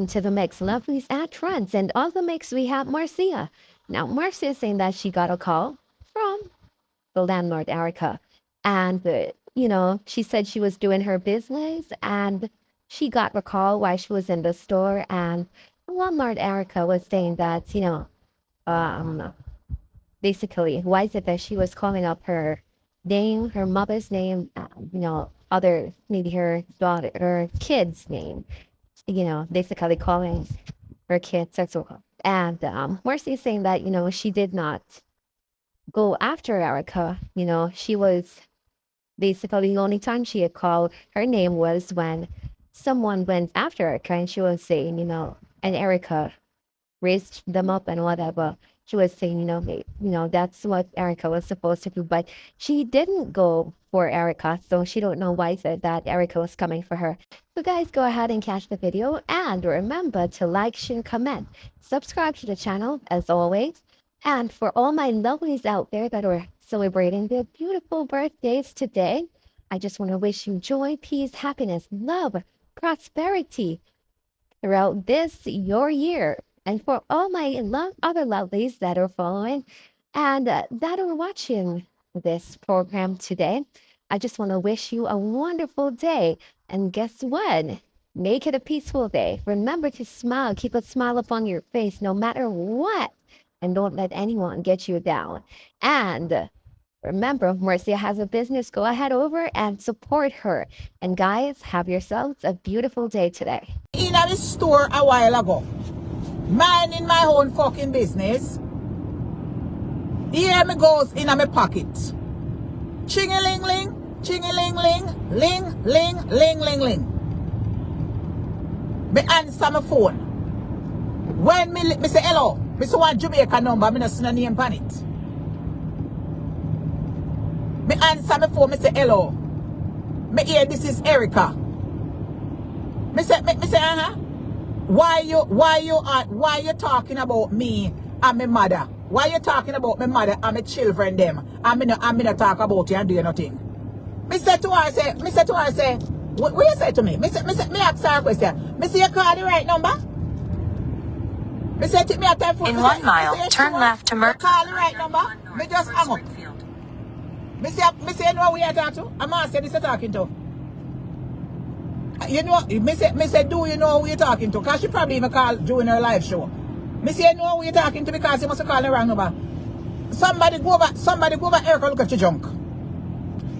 to the mix, lovelies at trends, and on the mix we have Marcia. Now Marcia is saying that she got a call from the landlord Erica, and she said she was doing her business, and she got a call while she was in the store, and the landlord Erica was saying that basically why is it that she was calling up her name, her mother's name, other maybe her daughter, her kid's name, basically calling her kids as well. And Marcy is saying that, she did not go after Erica. She was basically the only time she had called her name was when someone went after Erica and she was saying, and Erica raised them up and whatever. She was saying, that's what Erica was supposed to do, but she didn't go for Erica, so she don't know why said that Erica was coming for her. So guys, go ahead and catch the video, and remember to like, share, comment, subscribe to the channel as always. And for all my lovelies out there that are celebrating their beautiful birthdays today, I just want to wish you joy, peace, happiness, love, prosperity throughout this, your year. And for all my other lovelies that are following and that are watching this program today, I just want to wish you a wonderful day. And guess what? Make it a peaceful day. Remember to smile. Keep a smile upon your face no matter what. And don't let anyone get you down. And remember, Marcia has a business. Go ahead over and support her. And guys, have yourselves a beautiful day today. In the store a while ago, minding my own fucking business, here me goes in my pocket. Ching-a-ling-ling, ching-a-ling-ling, ling-ling-ling-ling-ling. Me answer my phone. When me say hello, me say one Jamaica number, me not see no name on it. Me answer my phone, me say hello. Me hear this is Erica. Me say why you talking about me and my mother? Why you talking about my mother and my children them? I'm not talk about you and do nothing. Me say to her, what you say to me? Me ask her a question. Me say you call the right number? Me say take me a time for in 1 mile, turn left to Marcia. Call the right number. Me just hang up. Me say you know who you are talking to? I'm Marcia this is talking to. You know, me say, do you know who you're talking to? Because she probably even called during her live show. Me say, you know who you're talking to because you must have called the wrong number. Somebody go over Erica, look at your junk.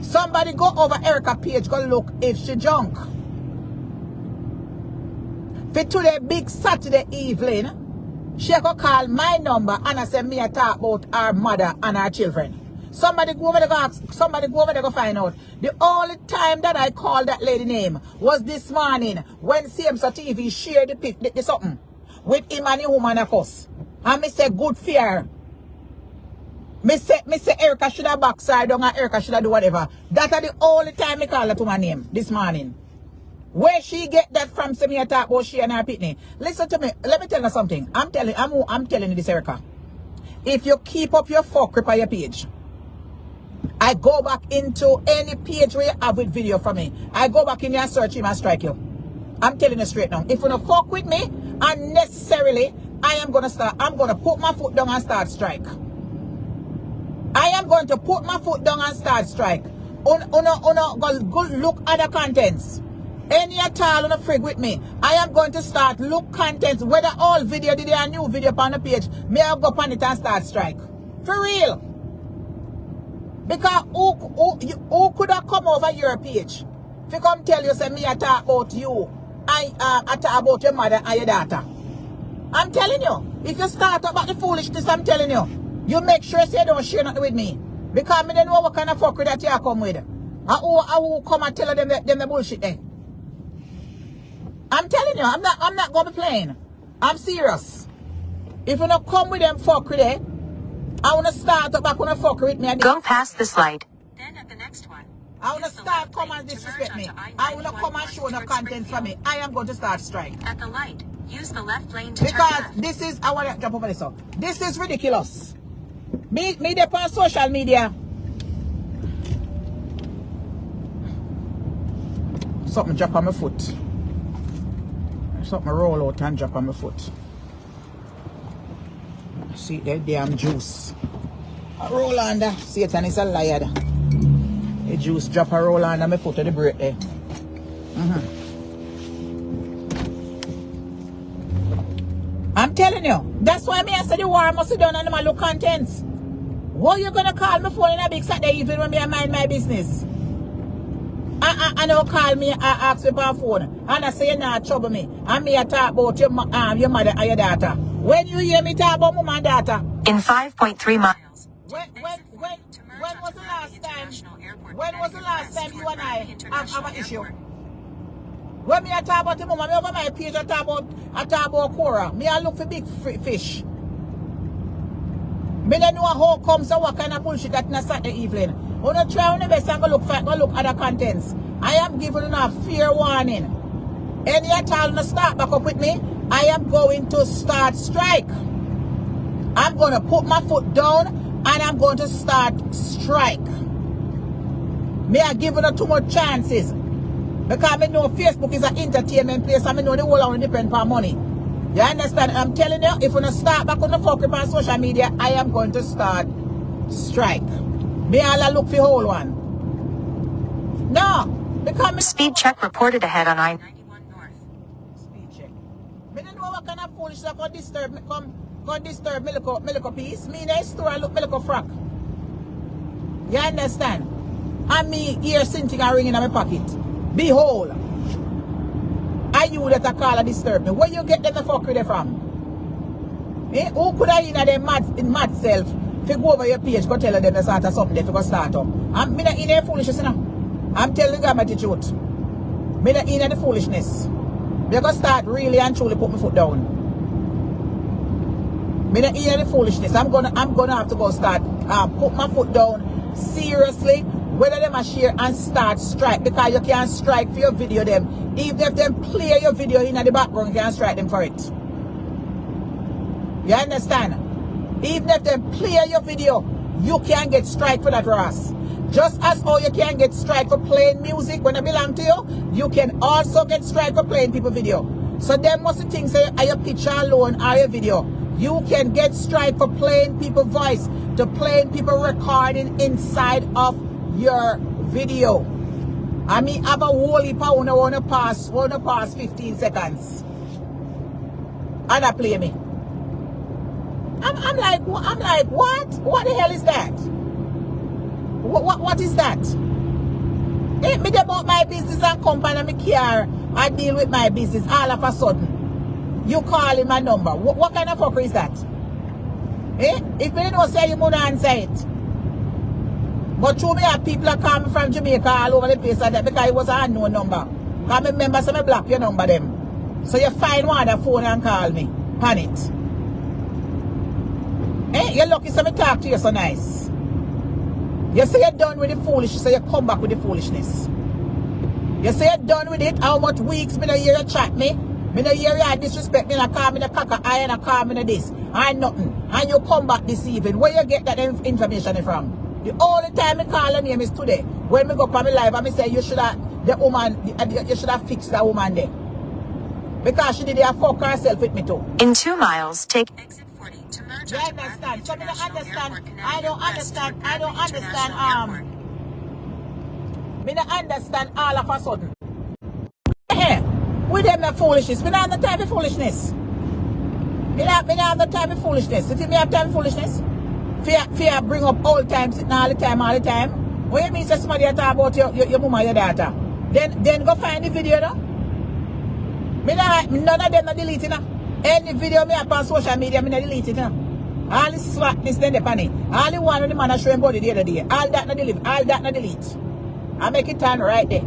Somebody go over Erica page, go look if she junk. For today, big Saturday evening, she go call my number and I say me I talk about her mother and her children. Somebody go over there go ask, somebody go over there go find out. The only time that I called that lady name was this morning when CMSA TV shared the something with him and the woman of course. And me say good fear. Me say Erica should have backside down and Erica should have do whatever. That are the only time I call that woman name this morning. Where she get that from, say me I talk about she and her pitney. Listen to me, let me tell you something. I'm telling you this, Erica. If you keep up your fuck rip on your page, I go back into any page where you have with video from me. I go back in there and search him and strike you. I'm telling you straight now. If you don't fuck with me, unnecessarily, I'm going to put my foot down and start strike. I am going to put my foot down and start strike. Go look at the contents. Any at all on a frig with me. I am going to start look contents. Whether all video, did there a new video on the page, may I go on it and start strike. For real. Because who could have come over your page? If you come tell you, say me I talk about you. I talk about your mother and your daughter. I'm telling you. If you start about the foolishness, I'm telling you. You make sure say you don't share nothing with me. Because I don't know what kind of fuckery that you come with. I who come and tell them the bullshit there. I'm telling you, I'm not going to be playing. I'm serious. If you don't come with them fuckery there, I want to start up back on a fucker with me. Go past this light. Then at the next one. I want to start come and disrespect me. I want to come and show no content for me. I am going to start strike. At the light, use the left lane to because turn left. This is, I want to jump over this up. This is ridiculous. Me there on social media. Something drop on my foot. something roll out and drop on my foot. See that damn juice. I roll under. Satan is a liar. The juice drop a roll under my foot of the break there. I'm telling you, that's why me I said the war must be done on the look contents. What you gonna call me for in a big Saturday evening when me I mind my business? I don't call me, I ask me for a phone. And I say you not trouble me. And me I talk about your mother and your daughter. When you hear me talk about mom and daughter? In 5.3 miles. When was the last time? When was the last time you and I have an issue? When me I talk about the mom, me over my page I talk about Cora. Me I look for big fish. Me don't know how comes and what kind of bullshit that in a Saturday evening. I'm not trying the best and go look at the contents. I am giving you a fair warning. Any at all to start back up with me, I am going to start strike. I'm going to put my foot down and I'm going to start strike. Me I giving you too much chances. Because I know Facebook is an entertainment place and I know the whole only depend on money. You understand? I'm telling you, if you don't start back on the fuck up on social media, I am going to start strike. Me all look for the whole one. No, because Speed check reported ahead on I-91 North. Speed check. Me don't know what kind of foolish that can disturb me little piece. Me in the store and look me little frack. You understand? And me ear something and ringing in my pocket. Behold. Are you that a call and disturb me? Where you get them the fuckery from? Eh? Who could I in their mad self to go over your page, go tell them to start something there to go start up? I'm not in their foolishness, you know. I'm telling you my truth. I'm not in the foolishness. They're going to start really and truly put my foot down. I'm not in the foolishness. I'm gonna have to go start put my foot down seriously. Whether them a share and start strike, because you can't strike for your video them. Even if them play your video in the background, you can't strike them for it. You understand? Even if them play your video, you can't get strike for that, Ross. Just as how you can get strike for playing music when it belong to you, you can also get strike for playing people video. So them must think say are your picture alone or your video. You can get strike for playing people voice, to playing people recording inside of your video. I mean, have a whole heap of want to pass 15 seconds. And I play me. I'm like, what? What the hell is that? What is that? Ain't me about my business and company and me care. I deal with my business all of a sudden. You calling my number. What kind of fucker is that? Eh? If me don't say you would answer it. But through me have people that come from Jamaica all over the place and that because it was an unknown number. I remember some block your number them. So you find one that phone and call me. On it. Eh? You're lucky so me talk to you so nice. You say you're done with the foolishness, so you come back with the foolishness. You say you're done with it, how much weeks me don't hear you chat me? Me don't hear you disrespect me and call me the cocker eye and call me the this. And nothing. And you come back this evening. Where you get that information from? The only time I call her name is today. When we go for my live and I say you should have you should have fixed that woman there. Because she did fuck herself with me too. In 2 miles, take exit 40 to merge. You understand? So I don't understand me don't understand all of a sudden. With them foolishness. Me don't have the time for foolishness. Me don't have the time for foolishness. You think me have time for foolishness? Fear bring up all time, sitting all the time. What you mean say somebody talk about your mama, your daughter? Then go find the video though. None of them are deleting. Any video me up on social media, me not delete it. All the slackness then the panic. All the one when the man are showing body the other day. All that not delete. All that not delete. I make it turn right there.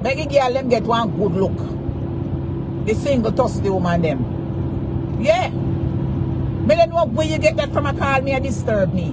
Make a girl them get one good look. The single toss the woman them. Yeah. Me don't know where you get that from a call me and disturb me.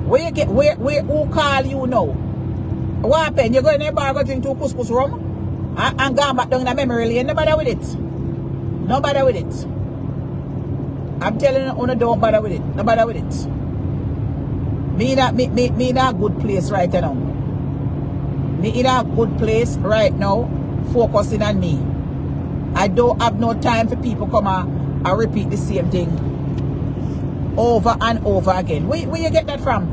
Where you get who call you now? What happened? You go in the bar go drink 2 couscous rum? And go back down in the memory lane. No bother with it. No bother with it. I'm telling you, don't bother with it. No bother with it. Me in a good place right now. Me in a good place right now focusing on me. I don't have no time for people come and repeat the same thing over and over again. Where you get that from?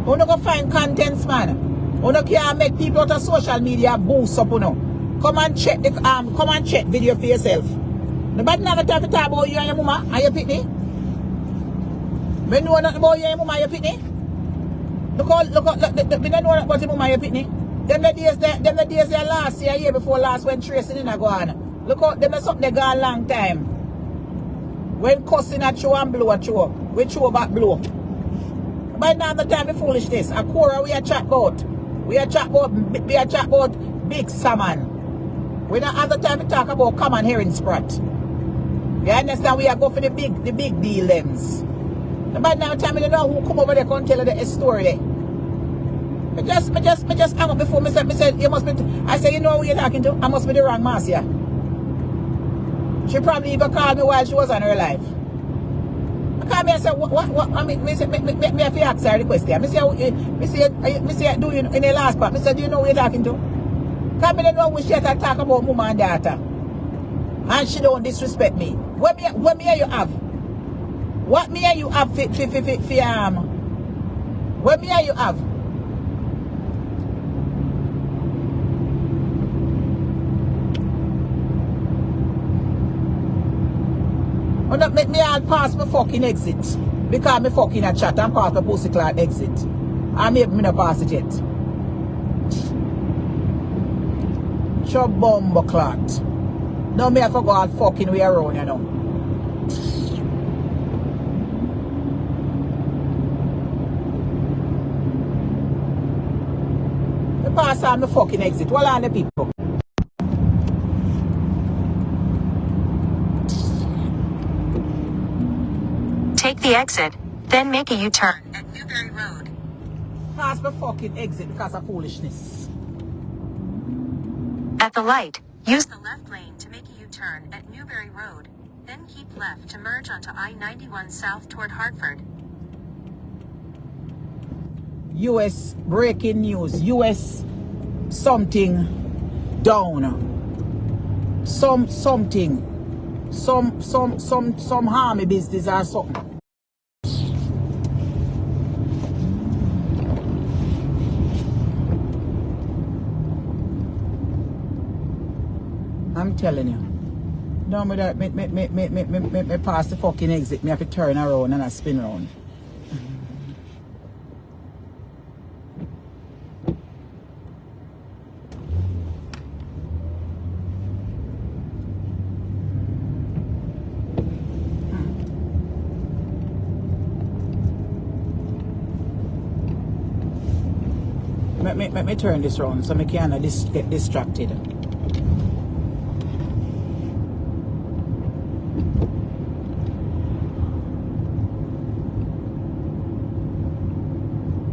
You don't go find contents, man. You don't can't make people out of social media boost up, you know. Come and check video for yourself. Nobody never time to talk about you and your mama and your pitney. We know nothing about you and your mama and your pitney. Look, we don't know nothing about your mama and your pitney. Them the days there last year before last when tracing in a go on. Look out, them something they gone long time. When cussing at you and blow at you, we throw back blow. By now the time of foolishness, a quarrel we are chat about. We are chat about big salmon. We don't have the time to talk about common herring sprat. You understand? We are going for the big deal lens. By now the time you know who come over there and tell you the story there. I just hang up before me said you must be I say, you know who you're talking to? I must be the wrong Marcia. She probably even called me while she was on her life. I call me and say, what I mean, me have to ask her the question. Me say, do you in the last part? Me say, do you know who you're talking to? Because me don't know who she had to talk about mama and daughter. And she don't disrespect me. What me you have? What me you have what me you have? Oh, not make me all pass my fucking exit. Because me fucking a chat and pass my pussy cloud exit. I maybe me not pass it yet. Chop bomb clot. Now me have to go all fucking way around, you know. Me pass on my fucking exit. What are the people? Take the exit, then make a U-turn at Newberry Road. Pass my fucking exit because of foolishness. At the light, use the left lane to make a U-turn at Newberry Road, then keep left to merge onto I-91 south toward Hartford. US breaking news. US something down. Some harmy business or something. I'm telling you. No, me pass the fucking exit. Me have to turn around and I spin around. Let me turn this around so I can't get distracted.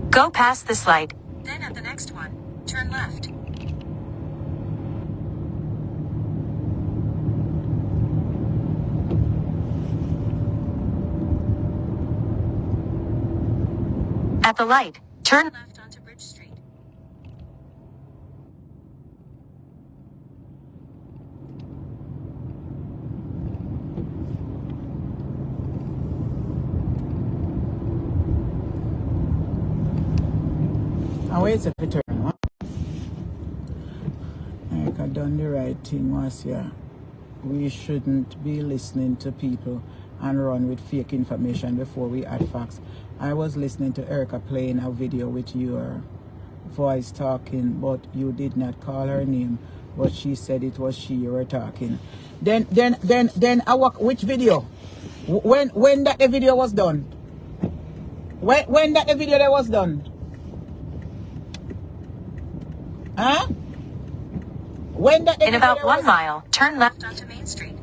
Go past this light. Then at the next one, turn left. At the light, turn left onto Bridge Street. Wait a turn. I done the right thing, Marcia. We shouldn't be listening to people and run with fake information before we add facts. I was listening to Erica playing a video with your voice talking, but you did not call her name, but she said it was she you were talking. Then I walk which video? When that the video was done? When that the video that was done? Huh? When that in about 1 mile, turn left onto Main Street.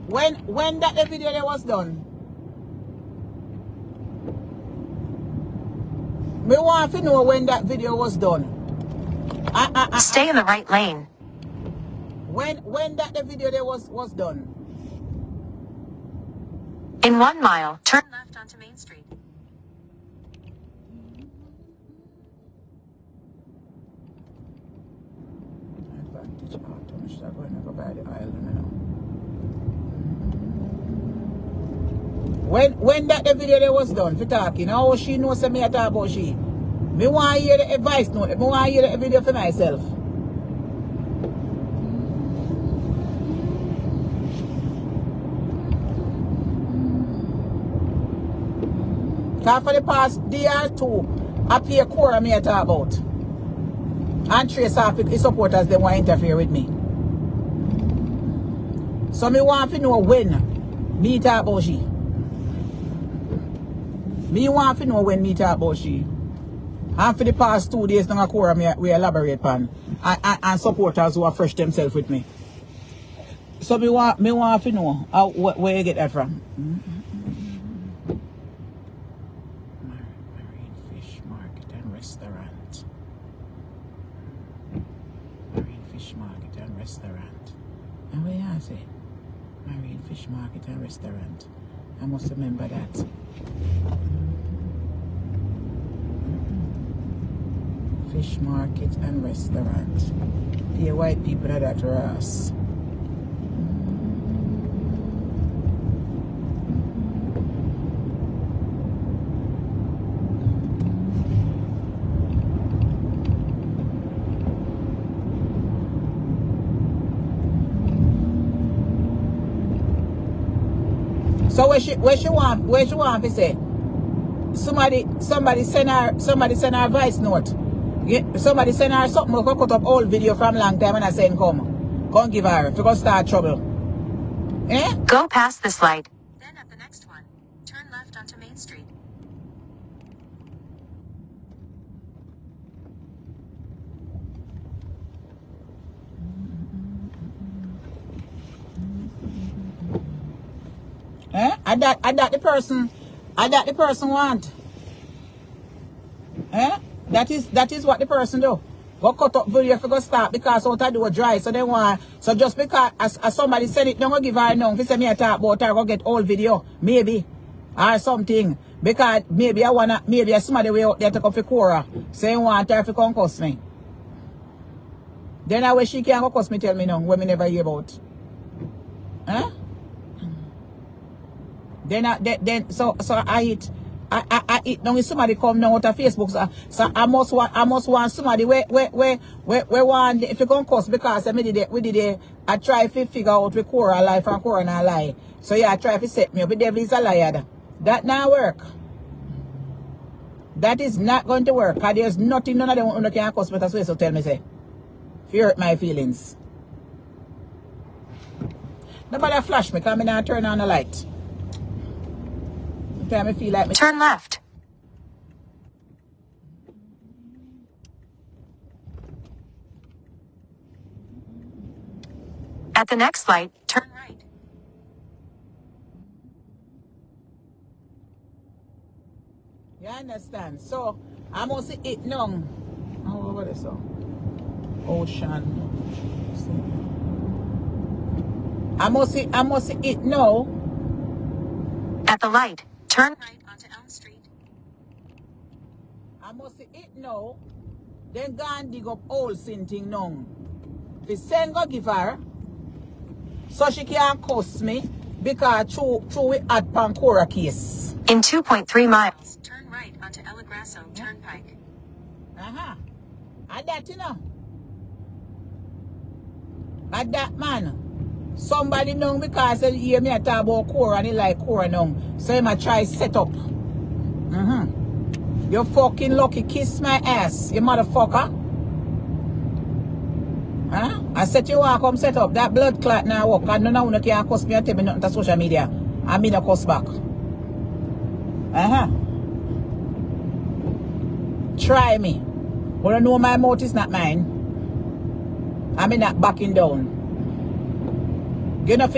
When that the video that was done? Me want to know when that video was done. Stay in the right lane. When that the video that was done? In 1 mile, turn left onto Main Street. should I go and go buy the oil, you know. When that the video there was done for talking, how she knows me I talk about she. Me want to hear the advice note. Me want to hear the video for myself. Because for the past day or two, I pay Cora me I talk about. And trace off his supporters, they want to interfere with me. So me want to know when me talk about she. Me want to know when me talk about she. And for the past 2 days, now Cora we elaborate on. And supporters who are fresh themselves with me. So me want to know where you get that from. Marine Fish Market and Restaurant. Marine Fish Market and Restaurant. And where you say? Marine Fish Market and Restaurant. I must remember that. Fish Market and Restaurant. The white people are that Ross. So where she want to say? Somebody send her voice note. Somebody send her something. We cut up old video from long time and I send come give her if you gonna start trouble. Eh? Go past this light. Then at the next one, turn left onto Main Street. Eh? I that the person want. Eh? That is what the person do. Go cut up video if you go start because out I do a dry. So they want so just because as somebody said it, don't go give her no. If you say me I talk about her, go get old video. Maybe. Or something. Because maybe somebody way out there to come for Cora. Saying want her to come cuss me. Then I wish she can't go cuss me tell me no when me never hear about. Huh? Then so I hit now if somebody come now out of Facebook so I must want somebody where want if you gonna cuss because we did it I try to figure out with Cora life and Cora not lie. So yeah I try to set me up. The devil is a liar. That not work. That is not going to work. Because there's nothing none of them who can cuss me that's way so tell me say. If you hurt my feelings. Nobody flash me because I not turn on the light. I feel like turn left. At the next light, turn right. You understand? So I must see it now. Oh, what is so? Ocean. I must see it now. At the light. Turn right onto Elm Street. I must see it now. Then go and dig up old thing now. If send go give her, so she can't cuss me because through we had Pancora case. In 2.3 miles, turn right onto El Grasso Turnpike. At that, you know. At that, man. Somebody know because they hear me talk about Cora and they like Cora now. So he might try set up. You fucking lucky kiss my ass, you motherfucker. Huh? I said you want to come set up. That blood clot now work. I don't know who can cuss me and tell me nothing to social media. I mean a cuss back. Try me. But I know my mouth is not mine. I mean not backing down. You know if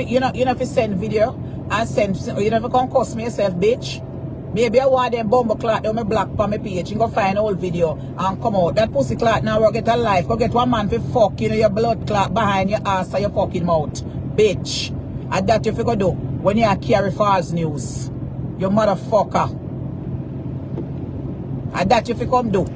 you send video and send you never come cuss me yourself, bitch. Maybe I want them bumble clot on my black on my page and go find old video and come out. That pussy clot now will get a life. Go get one man for fuck your blood clot behind your ass or your fucking mouth. Bitch. And that you go do when you carry false news. You motherfucker. And that you come do.